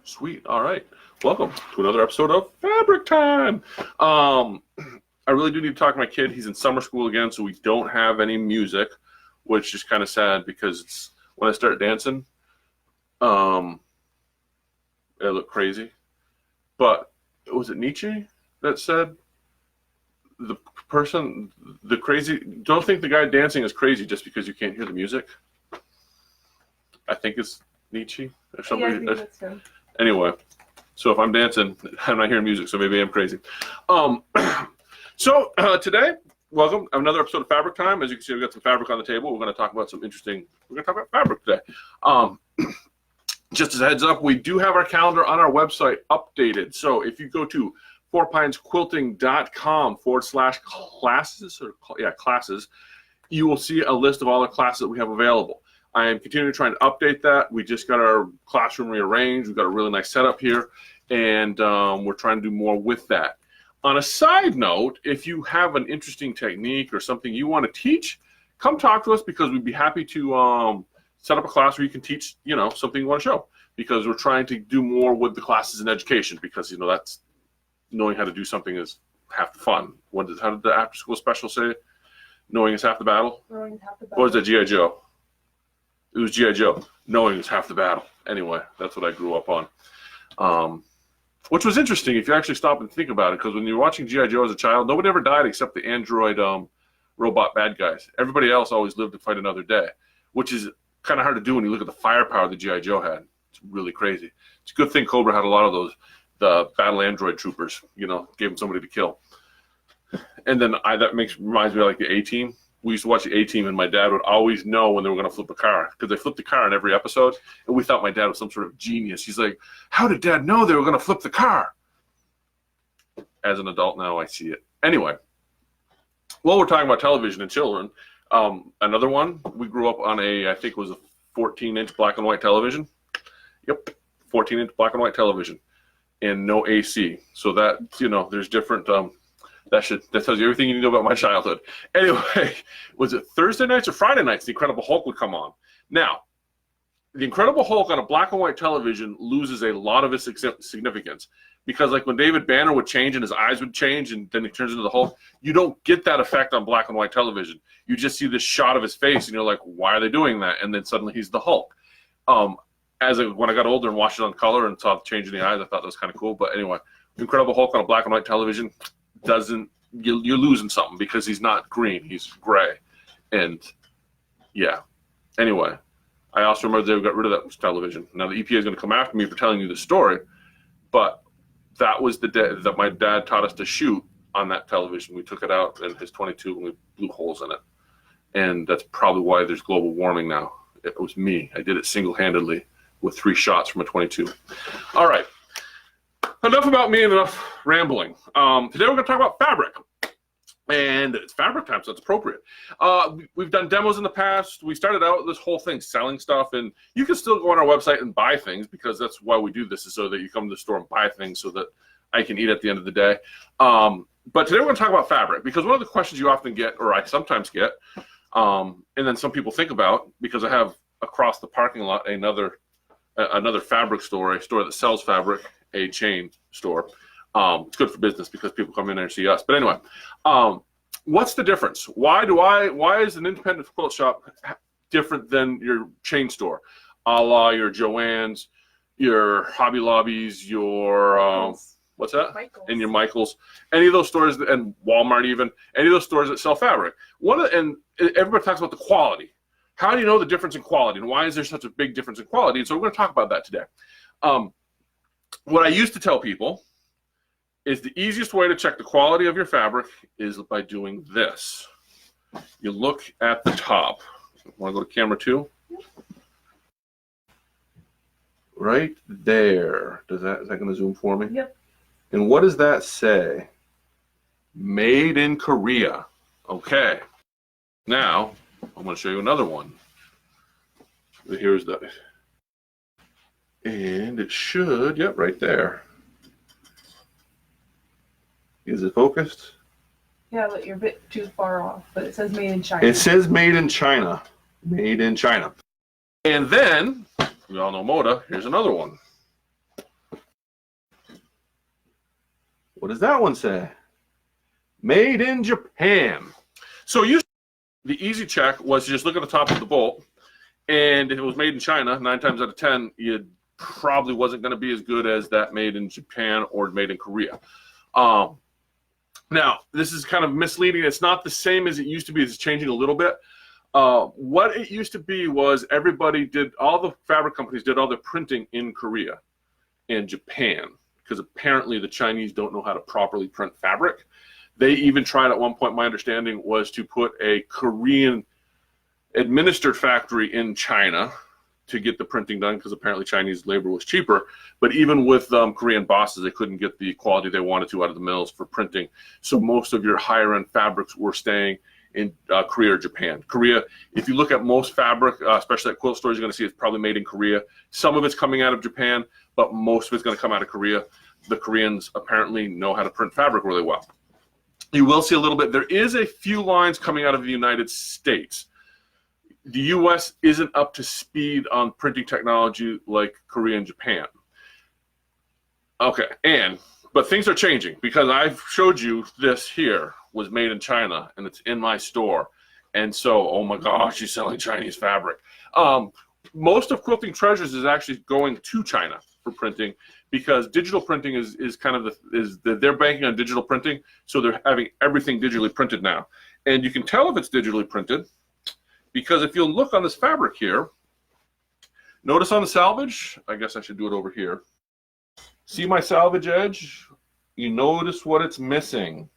Sweet. All right. Welcome to another episode of Fabric Time. I really do need to talk to my kid. He's in summer school again, so we don't have any music, which is kind of sad because it's, when I start dancing, I look crazy. But was it Nietzsche that said the crazy, don't think the guy dancing is crazy just because you can't hear the music? I think it's Nietzsche or somebody. Yeah, I think that's him. Anyway, so if I'm dancing, I'm not hearing music, so maybe I'm crazy. So today, welcome to another episode of Fabric Time. As you can see, we've got some fabric on the table. We're going to talk about we're going to talk about fabric today. Just as a heads up, we do have our calendar on our website updated. So if you go to fourpinesquilting.com/classes, you will see a list of all the classes that we have available. I am continuing to try and update that. We just got our classroom rearranged. We've got a really nice setup here, and we're trying to do more with that. On a side note, if you have an interesting technique or something you want to teach, come talk to us because we'd be happy to set up a class where you can teach, something you want to show. Because we're trying to do more with the classes in education because, that's knowing how to do something is half the fun. How did the after school special say? Knowing is half the battle? Knowing is half the battle. Or was that G.I. Joe? It was G.I. Joe. Knowing is half the battle. Anyway, that's what I grew up on. Which was interesting if you actually stop and think about it, because when you were watching G.I. Joe as a child, nobody ever died except the android robot bad guys. Everybody else always lived to fight another day, which is kind of hard to do when you look at the firepower that G.I. Joe had. It's really crazy. It's a good thing Cobra had a lot of those, the battle android troopers, gave them somebody to kill. And then reminds me of like the A-Team. We used to watch the A-Team, and my dad would always know when they were going to flip a car because they flipped the car in every episode, and we thought my dad was some sort of genius. He's like, how did Dad know they were going to flip the car? As an adult now, I see it. Anyway, while we're talking about television and children, another one, we grew up on I think it was a 14-inch black and white television. Yep, 14-inch black and white television and no AC. So that, there's different... That tells you everything you need to know about my childhood. Anyway, was it Thursday nights or Friday nights the Incredible Hulk would come on? Now, the Incredible Hulk on a black and white television loses a lot of its significance because, like, when David Banner would change and his eyes would change and then he turns into the Hulk, you don't get that effect on black and white television. You just see this shot of his face and you're like, why are they doing that? And then suddenly he's the Hulk. When I got older and watched it on color and saw the change in the eyes, I thought that was kind of cool. But anyway, Incredible Hulk on a black and white television you're losing something because he's not green, he's gray. And yeah, anyway, I also remember they got rid of that television. Now the EPA is going to come after me for telling you the story, but that was the day that my dad taught us to shoot on that television. We took it out in his 22 and we blew holes in it, and that's probably why there's global warming now. It was me. I did it single-handedly with 3 shots from a 22. All right. Enough about me and enough rambling. Today we're going to talk about fabric. And it's fabric time, so it's appropriate. We've done demos in the past. We started out this whole thing selling stuff, and you can still go on our website and buy things because that's why we do this, is so that you come to the store and buy things so that I can eat at the end of the day. But today we're going to talk about fabric because one of the questions you often get, or I sometimes get, and then some people think about, because I have across the parking lot another fabric store, a store that sells fabric, a chain store. It's good for business because people come in there and see us. But anyway, what's the difference? Why is an independent quilt shop different than your chain store? A la your Joann's, your Hobby Lobbies, your what's that? Michael's. And your Michael's. Any of those stores, and Walmart even, any of those stores that sell fabric. And everybody talks about the quality. How do you know the difference in quality, and why is there such a big difference in quality? And so we're going to talk about that today. What I used to tell people is the easiest way to check the quality of your fabric is by doing this. You look at the top. Want to go to camera 2? Right there. Is that going to zoom for me? Yep. And what does that say? Made in Korea. Okay. Now, I'm going to show you another one. Here's that. And it should, yep, right there. Is it focused? Yeah, but you're a bit too far off. But it says made in China. It says made in China. Made in China. And then, we all know Moda. Here's another one. What does that one say? Made in Japan. So the easy check was to just look at the top of the bolt, and if it was made in China, 9 times out of 10, it probably wasn't going to be as good as that made in Japan or made in Korea. Now, this is kind of misleading. It's not the same as it used to be. It's changing a little bit. What it used to be was all the fabric companies did all their printing in Korea and Japan, because apparently the Chinese don't know how to properly print fabric. They even tried at one point, my understanding was to put a Korean administered factory in China to get the printing done, because apparently Chinese labor was cheaper. But even with Korean bosses, they couldn't get the quality they wanted to out of the mills for printing. So most of your higher end fabrics were staying in Korea or Japan. Korea, if you look at most fabric, especially at quilt stores, you're going to see it's probably made in Korea. Some of it's coming out of Japan, but most of it's going to come out of Korea. The Koreans apparently know how to print fabric really well. You will see a little bit. There is a few lines coming out of the United States. The U.S. isn't up to speed on printing technology like Korea and Japan. Okay, but things are changing, because I've showed you this here was made in China, and it's in my store. And so, oh my gosh, you're selling Chinese fabric. Most of Quilting Treasures is actually going to China for printing, because digital printing is kind of they're banking on digital printing, so they're having everything digitally printed now. And you can tell if it's digitally printed, because if you'll look on this fabric here, notice on the salvage, I guess I should do it over here. See my salvage edge? You notice what it's missing.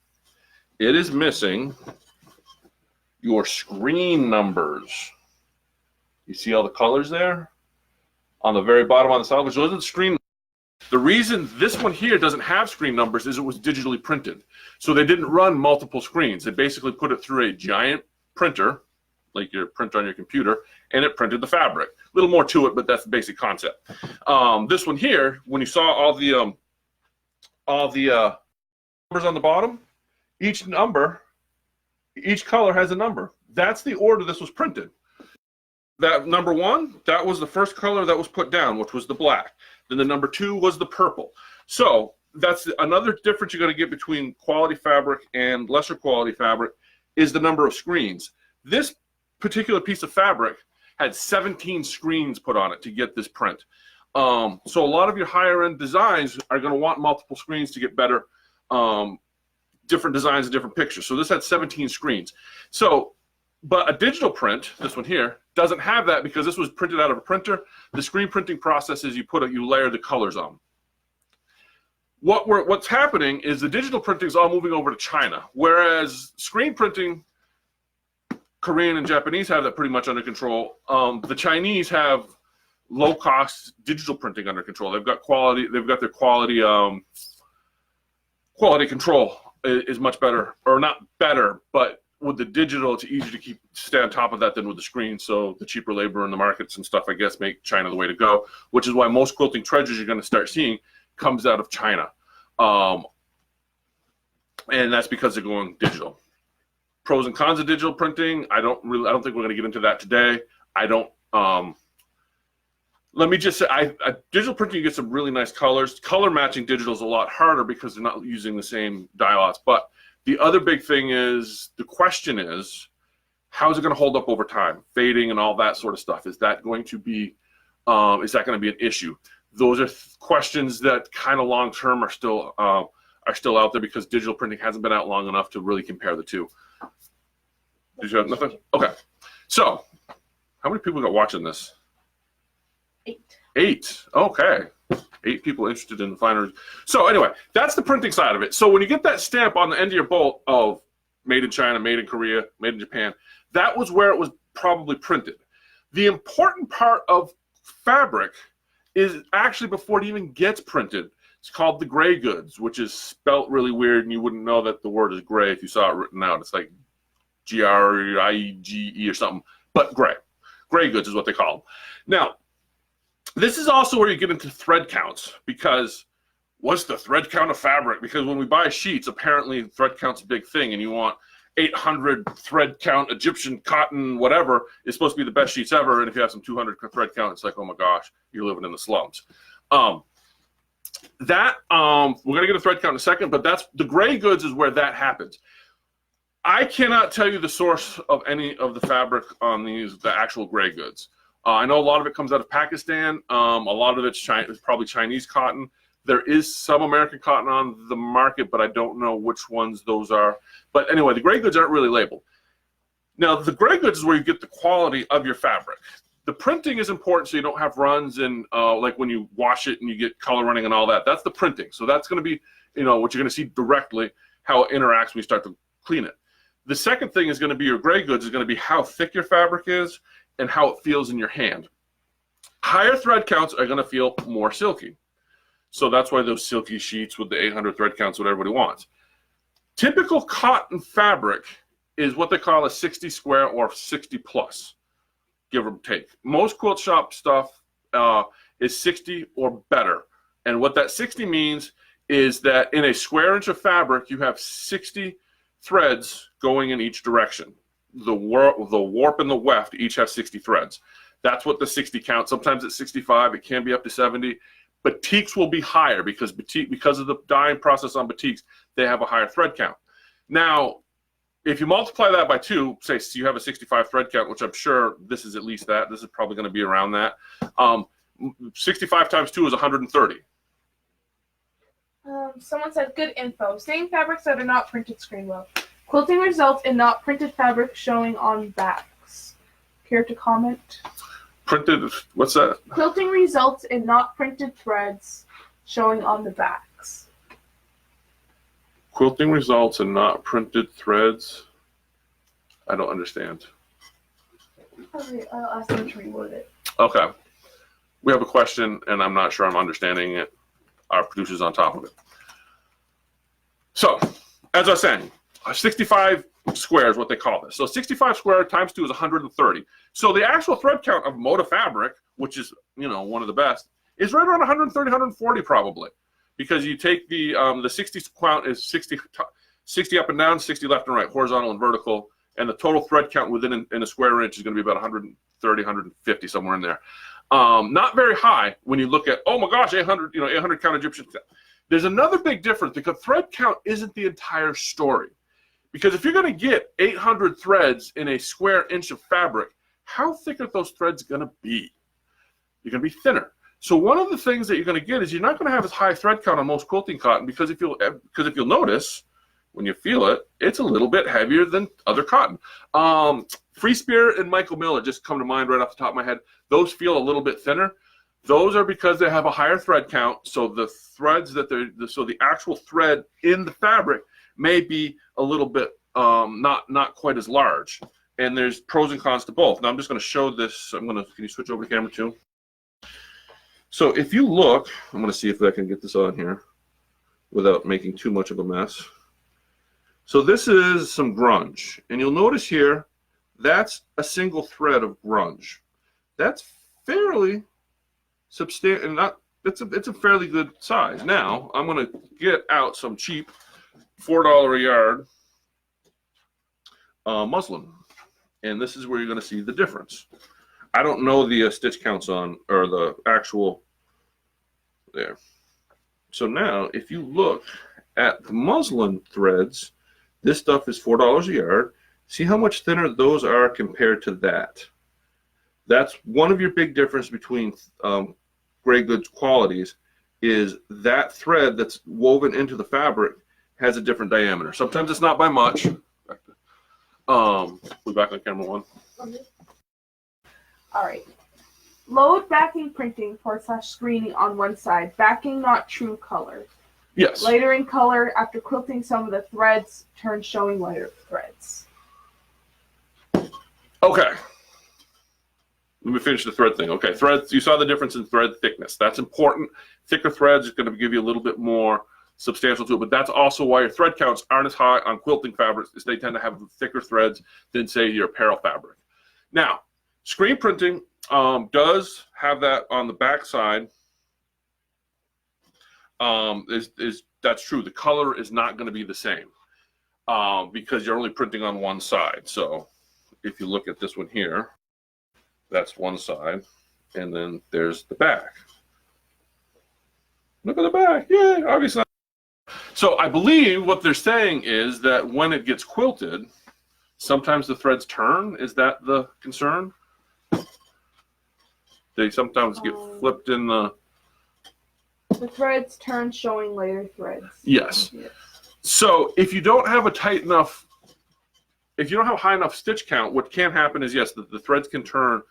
It is missing your screen numbers. You see all the colors there? On the very bottom on the salvage, those are the screen. The reason this one here doesn't have screen numbers is it was digitally printed. So they didn't run multiple screens. They basically put it through a giant printer, like your printer on your computer, and it printed the fabric. A little more to it, but that's the basic concept. This one here, when you saw all the numbers on the bottom, each color has a number. That's the order this was printed. That number 1, that was the first color that was put down, which was the black. Then the number 2 was the purple. So that's another difference you're going to get between quality fabric and lesser quality fabric, is the number of screens. This particular piece of fabric had 17 screens put on it to get this print. So a lot of your higher end designs are going to want multiple screens to get better, different designs and different pictures. So this had 17 screens. So, but a digital print, this one here, doesn't have that, because this was printed out of a printer. The screen printing process is you layer the colors on. What's happening is the digital printing is all moving over to China, whereas screen printing, Korean and Japanese have that pretty much under control. The Chinese have low-cost digital printing under control. They've got quality. They've got their quality control is much better, or not better, but with the digital, it's easier to stay on top of that than with the screen. So the cheaper labor in the markets and stuff, I guess, make China the way to go, which is why most Quilting Treasures you're going to start seeing comes out of China, and that's because they're going digital. Pros and cons of digital printing. I don't think we're going to get into that today. Let me just say, digital printing, you get some really nice colors. Color matching digital is a lot harder because they're not using the same dye lots. But the other big thing is, the question is, how is it going to hold up over time? Fading and all that sort of stuff. Is that going to be an issue? Those are questions that kind of long term are still out there, because digital printing hasn't been out long enough to really compare the two. Did you have nothing? Okay. So, how many people got watching this? 8. Okay. 8 people interested in the finer. So anyway, that's the printing side of it. So when you get that stamp on the end of your bolt of made in China, made in Korea, made in Japan, that was where it was probably printed. The important part of fabric is actually before it even gets printed. It's called the gray goods, which is spelt really weird, and you wouldn't know that the word is gray if you saw it written out. It's like G-R-I-G-E or something, but gray. Gray goods is what they call them. Now, this is also where you get into thread counts, because what's the thread count of fabric? Because when we buy sheets, apparently thread count's a big thing, and you want 800 thread count Egyptian cotton, whatever, is supposed to be the best sheets ever, and if you have some 200 thread count, it's like, oh my gosh, you're living in the slums. That we're gonna get a thread count in a second, but that's the gray goods is where that happens. I cannot tell you the source of any of the fabric on these, the actual gray goods. I know a lot of it comes out of Pakistan. A lot of it's probably Chinese cotton. There is some American cotton on the market, but I don't know which ones those are. But anyway, the gray goods aren't really labeled. Now, the gray goods is where you get the quality of your fabric. The printing is important so you don't have runs and like when you wash it and you get color running and all that. That's the printing. So that's going to be, what you're going to see directly, how it interacts when you start to clean it. The second thing is going to be your gray goods is going to be how thick your fabric is and how it feels in your hand. Higher thread counts are going to feel more silky. So that's why those silky sheets with the 800 thread counts, what everybody wants. Typical cotton fabric is what they call a 60 square or 60 plus, give or take. Most quilt shop stuff is 60 or better. And what that 60 means is that in a square inch of fabric, you have 60 threads going in each direction. The warp and the weft each have 60 threads. That's what the 60 counts. Sometimes it's 65. It can be up to 70. Batiks will be higher because of the dyeing process on batiks, they have a higher thread count. Now, if you multiply that by 2, say so you have a 65 thread count, which I'm sure this is at least that. This is probably going to be around that. 65 times 2 is 130. Someone said, good info. Same fabrics that are not printed screen low. Quilting results in not printed fabric showing on backs. Care to comment? Printed, what's that? Quilting results in not printed threads showing on the backs. Quilting results in not printed threads? I don't understand. I'll ask them to reword it. Okay. We have a question, and I'm not sure I'm understanding it. Our producer's on top of it. So, as I was saying, 65 square is what they call this. So 65 square times 2 is 130. So the actual thread count of Moda fabric, which is, one of the best, is right around 130, 140 probably. Because you take the 60 count is 60 up and down, 60 left and right, horizontal and vertical, and the total thread count within in a square inch is going to be about 130, 150, somewhere in there. Not very high when you look at, oh my gosh, 800, 800 count Egyptian. There's another big difference because thread count isn't the entire story. Because if you're going to get 800 threads in a square inch of fabric, how thick are those threads going to be? You're going to be thinner. So one of the things that you're going to get is you're not going to have as high thread count on most quilting cotton because if you'll notice, when you feel it, it's a little bit heavier than other cotton. Free Spirit and Michael Miller just come to mind right off the top of my head. Those feel a little bit thinner. Those are because they have a higher thread count. So the threads so the actual thread in the fabric may be a little bit not quite as large. And there's pros and cons to both. Now I'm just going to show this. Can you switch over to camera 2? So if you look, I'm going to see if I can get this on here without making too much of a mess. So this is some grunge, and you'll notice here that's a single thread of grunge. That's fairly substantial, and it's a fairly good size. Now I'm going to get out some cheap $4 a yard muslin, and this is where you're going to see the difference. I don't know the stitch counts on, or the actual there. So now, if you look at the muslin threads, this stuff is $4 a yard. See how much thinner those are compared to that. That's one of your big difference between gray goods qualities is that thread that's woven into the fabric has a different diameter. Sometimes it's not by much. We're back on camera 1. All right. Load backing printing / screening on one side. Backing not true color. Yes. Lighter in color after quilting some of the threads turn showing lighter threads. Okay. Let me finish the thread thing. Okay, threads. You saw the difference in thread thickness. That's important. Thicker threads is going to give you a little bit more substantial to it, but that's also why your thread counts aren't as high on quilting fabrics, is they tend to have thicker threads than, say, your apparel fabric. Now, screen printing does have that on the back side. That's true. The color is not going to be the same because you're only printing on one side. So if you look at this one here, that's one side, and then there's the back. Look at the back. Yeah, obviously. So I believe what they're saying is that when it gets quilted, sometimes the threads turn. Is that the concern? They sometimes get flipped in the... The threads turn, showing later threads. Yes. So if you don't have a tight enough, if you don't have a high enough stitch count, what can happen is, yes, the threads can turn,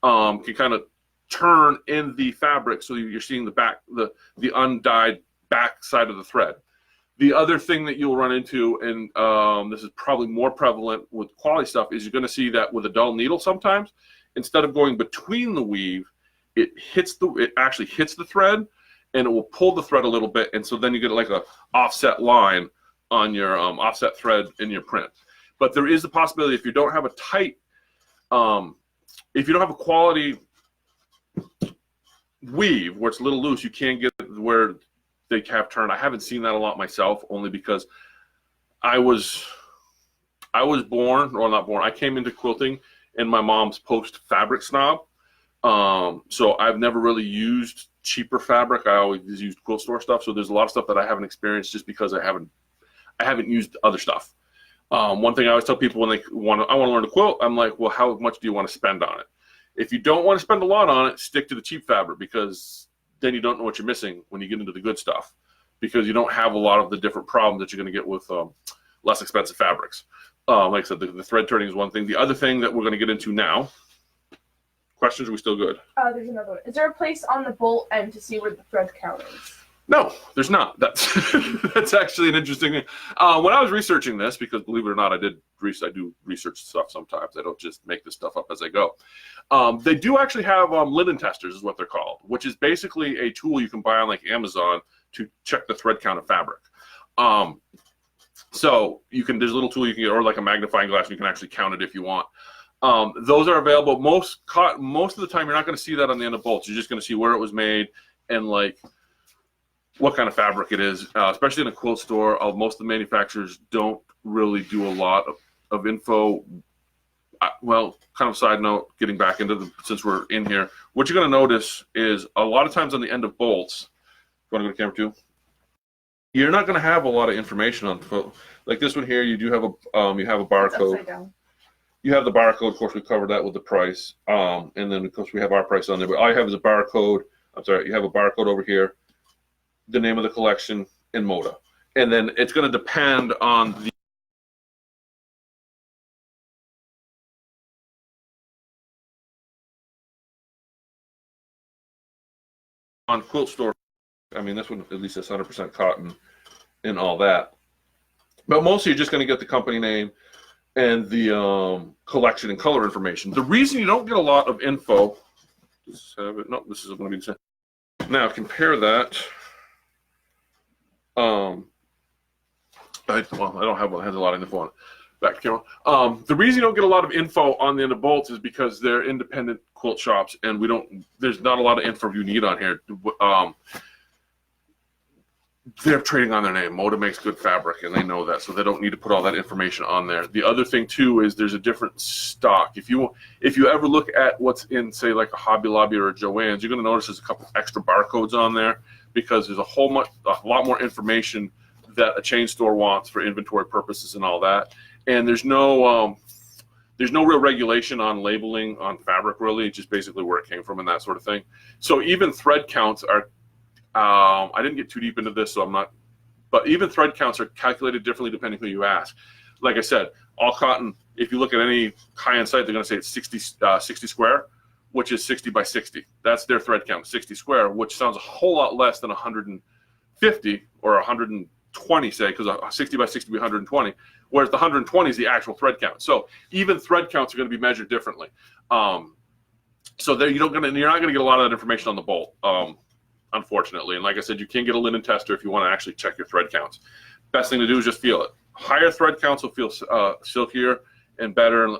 can kind of turn in the fabric, so you're seeing the back, the undyed back side of the thread. The other thing that you'll run into, and this is probably more prevalent with quality stuff, is you're going to see that with a dull needle sometimes, instead of going between the weave, it actually hits the thread, and it will pull the thread a little bit, and so then you get like a offset line on your offset thread in your print. But there is the possibility, if you don't have a tight, if you don't have a quality weave where it's a little loose, you can get where they have turned. I haven't seen that a lot myself, only because I was born, or not born, I came into quilting in my mom's post fabric snob. So I've never really used cheaper fabric. I always used quilt store stuff. So there's a lot of stuff that I haven't experienced just because I haven't used other stuff. One thing I always tell people when I want to learn to quilt, I'm like, well, how much do you want to spend on it? If you don't want to spend a lot on it, stick to the cheap fabric, because then you don't know what you're missing when you get into the good stuff, because you don't have a lot of the different problems that you're going to get with less expensive fabrics. Like I said, the thread turning is one thing. The other thing that we're going to get into now, questions, are we still good? There's another one. Is there a place on the bolt end to see where the thread count is? No, there's not. That's that's actually an interesting thing. When I was researching this, because believe it or not, I do research stuff sometimes. I don't just make this stuff up as I go. They do actually have linen testers, is what they're called, which is basically a tool you can buy on like Amazon to check the thread count of fabric. So there's a little tool you can get, or like a magnifying glass, and you can actually count it if you want. Those are available. Most of the time, you're not going to see that on the end of bolts. You're just going to see where it was made and like what kind of fabric it is. Especially in a quilt store, most of the manufacturers don't really do a lot of info. Well, kind of side note, getting back into since we're in here, what you're going to notice is a lot of times on the end of bolts, you want to go to camera 2? You're not going to have a lot of information on, like this one here. You do have a barcode. You have the barcode. Of course, we covered that with the price, and then of course we have our price on there. But all you have is a barcode. I'm sorry, you have a barcode over here, the name of the collection, and Moda, and then it's going to depend on the quilt store. I mean, this one at least is 100% cotton and all that. But mostly you're just going to get the company name and the collection and color information. The reason you don't get a lot of info, this is going to be the same. Now compare that. I don't have one that has a lot of info on it. Back to camera. The reason you don't get a lot of info on the end of bolts is because they're independent quilt shops, and there's not a lot of info you need on here. They're trading on their name. Moda makes good fabric, and they know that, so they don't need to put all that information on there. The other thing too is there's a different stock. If you ever look at what's in, say, like a Hobby Lobby or a Joann's, you're going to notice there's a couple extra barcodes on there, because there's a lot more information that a chain store wants for inventory purposes and all that. And there's no real regulation on labeling on fabric, really. It's just basically where it came from and that sort of thing. So even thread counts are, I didn't get too deep into this, so I'm not, but even thread counts are calculated differently depending who you ask. Like I said, all cotton, if you look at any high-end site, they're going to say it's 60 square, which is 60 by 60. That's their thread count, 60 square, which sounds a whole lot less than 150 or 120, say, because 60 by 60 would be 120, whereas the 120 is the actual thread count. So even thread counts are going to be measured differently. So there you're not going to get a lot of that information on the bolt, unfortunately. And like I said, you can get a linen tester if you want to actually check your thread counts. Best thing to do is just feel it. Higher thread counts will feel silkier and better.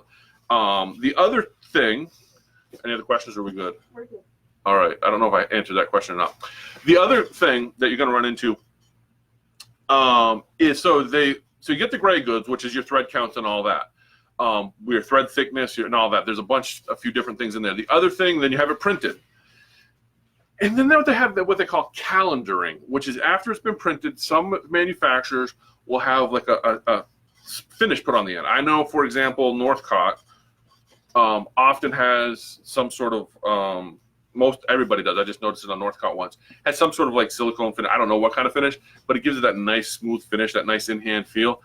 The other thing, any other questions, or are we good? We're good. All right. I don't know if I answered that question or not. The other thing that you're going to run into is so you get the gray goods, which is your thread counts and all that. Your thread thickness and all that. There's a few different things in there. The other thing, then you have it printed. And then they have what they call calendaring, which is after it's been printed, some manufacturers will have like a finish put on the end. I know, for example, Northcott often has some sort of, most everybody does. I just noticed it on Northcott once. Has some sort of like silicone finish. I don't know what kind of finish, but it gives it that nice smooth finish, that nice in-hand feel.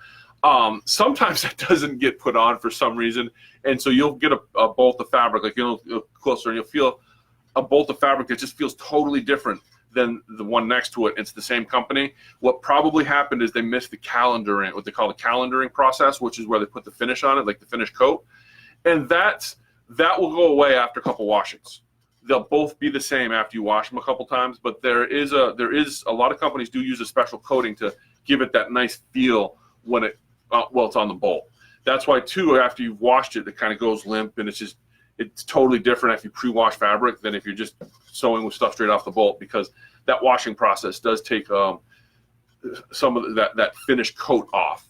Sometimes that doesn't get put on for some reason, and so you'll get a bolt of fabric, like you'll closer, and you'll feel a bolt of fabric that just feels totally different than the one next to it. It's the same company. What probably happened is they missed the calendaring, what they call the calendaring process, which is where they put the finish on it, like the finish coat, and that will go away after a couple washings. They'll both be the same after you wash them a couple times, but there is a lot of companies do use a special coating to give it that nice feel when it's on the bolt. That's why too, after you've washed it, it kind of goes limp, and it's totally different if you pre-wash fabric than if you're just sewing with stuff straight off the bolt, because that washing process does take some of that finished coat off,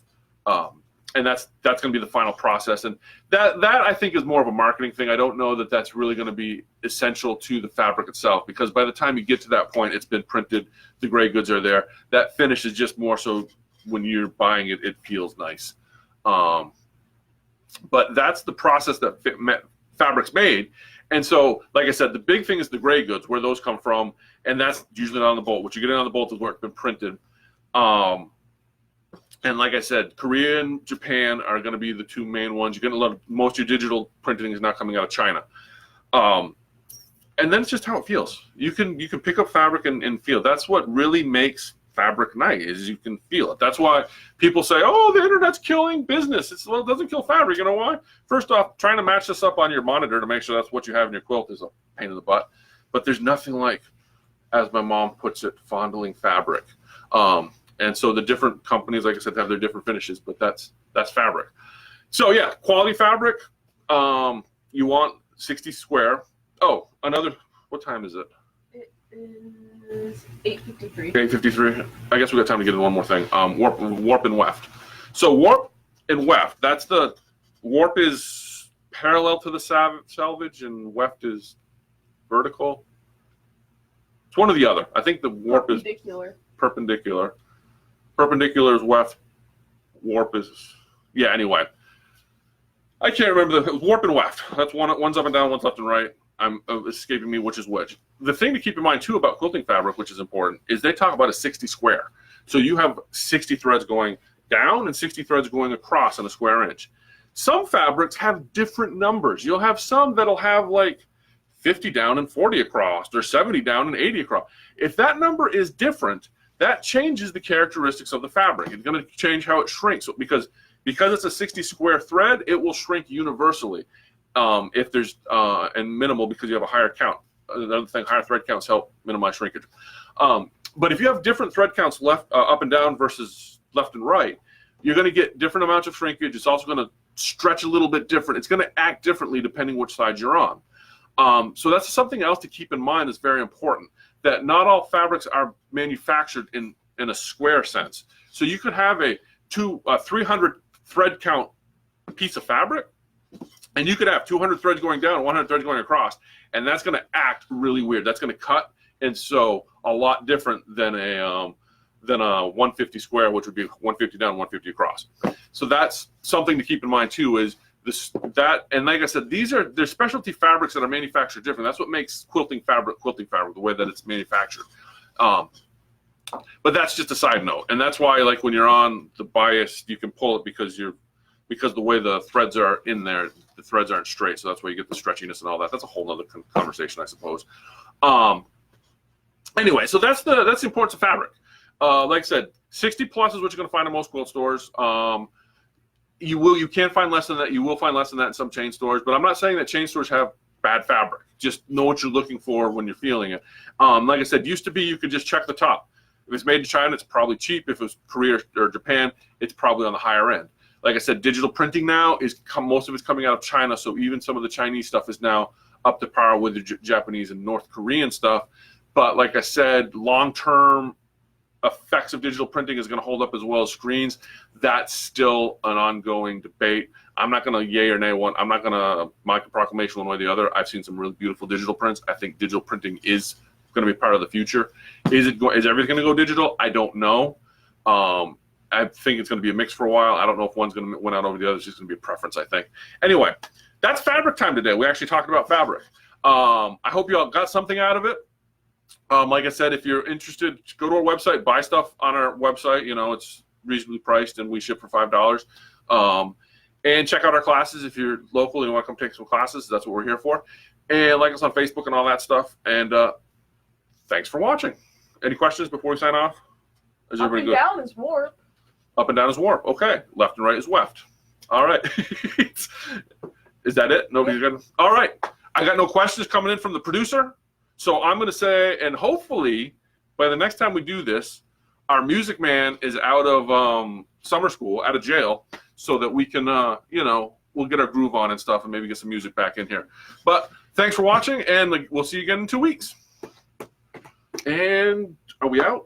and that's going to be the final process. And that I think is more of a marketing thing. I don't know that that's really going to be essential to the fabric itself, because by the time you get to that point, it's been printed, the gray goods are there. That finish is just more so when you're buying it, it feels nice. But that's the process that fabric's made. And so, like I said, the big thing is the gray goods, where those come from, and that's usually not on the bolt. What you get on the bolt is where it's been printed. And like I said, Korea and Japan are going to be the two main ones. You're going to most of your digital printing is not coming out of China. And then it's just how it feels. You can pick up fabric and feel. That's what really makes fabric nice, is you can feel it. That's why people say, oh, the internet's killing business. Well, it doesn't kill fabric. You know why? First off, trying to match this up on your monitor to make sure that's what you have in your quilt is a pain in the butt. But there's nothing like, as my mom puts it, fondling fabric. And so the different companies, like I said, have their different finishes, but that's fabric. So yeah, quality fabric. You want 60 square. Oh, what time is it? It is 8:53. 8:53. I guess we got time to get in one more thing. Warp and weft. So warp and weft. That's the warp is parallel to the selvage, and weft is vertical. It's one or the other. I think the warp is perpendicular. Perpendicular is weft. Warp is, yeah. Anyway, I can't remember the warp and weft. That's one's up and down, one's left and right. I'm escaping me which is which. The thing to keep in mind too about quilting fabric, which is important, is they talk about a 60 square. So you have 60 threads going down and 60 threads going across on a square inch. Some fabrics have different numbers. You'll have some that'll have like 50 down and 40 across, or 70 down and 80 across. If that number is different, that changes the characteristics of the fabric. It's going to change how it shrinks, because it's a 60 square thread, it will shrink universally. If there's and minimal, because you have a higher count. Another thing, higher thread counts help minimize shrinkage. But if you have different thread counts left up and down versus left and right, you're going to get different amounts of shrinkage. It's also going to stretch a little bit different. It's going to act differently depending which side you're on. So that's something else to keep in mind. Is very important, that not all fabrics are manufactured in a square sense. So you could have a 300 thread count piece of fabric, and you could have 200 threads going down and 100 threads going across, and that's going to act really weird. That's going to cut and sew a lot different than a 150 square, which would be 150 down, 150 across. So that's something to keep in mind too. Is and like I said, there's specialty fabrics that are manufactured different. That's what makes quilting fabric, the way that it's manufactured. But that's just a side note, and that's why, like when you're on the bias, you can pull it because the way the threads are in there, the threads aren't straight, so that's why you get the stretchiness and all that. That's a whole other conversation, I suppose. Anyway, so that's the importance of fabric. Like I said, 60 plus is what you're going to find in most quilt stores. You can find less than that. You will find less than that in some chain stores, but I'm not saying that chain stores have bad fabric. Just know what you're looking for when you're feeling it. Like I said, used to be you could just check the top. If it's made in China, it's probably cheap. If it was Korea or Japan, it's probably on the higher end. Like I said, digital printing now most of it's coming out of China, so even some of the Chinese stuff is now up to par with the Japanese and North Korean stuff. But like I said, long-term effects of digital printing is going to hold up as well as screens. That's still an ongoing debate. I'm not going to yay or nay one. I'm not going to make a proclamation one way or the other. I've seen some really beautiful digital prints. I think digital printing is going to be part of the future. Is everything going to go digital? I don't know. I think it's going to be a mix for a while. I don't know if one's going to win out over the other. It's just going to be a preference, I think. Anyway, that's fabric time today. We actually talked about fabric. I hope you all got something out of it. Like I said, if you're interested, go to our website, buy stuff on our website. You know, it's reasonably priced, and we ship for $5. And check out our classes if you're local and you want to come take some classes. That's what we're here for. And like us on Facebook and all that stuff. And thanks for watching. Any questions before we sign off? Is Up and down is warp. Up and down is warp. Okay. Left and right is weft. All right. Is that it? Nobody's good? All right. I got no questions coming in from the producer. So I'm going to say, and hopefully by the next time we do this, our music man is out of summer school, out of jail, so that we can, you know, we'll get our groove on and stuff and maybe get some music back in here. But thanks for watching, and we'll see you again in 2 weeks. And are we out?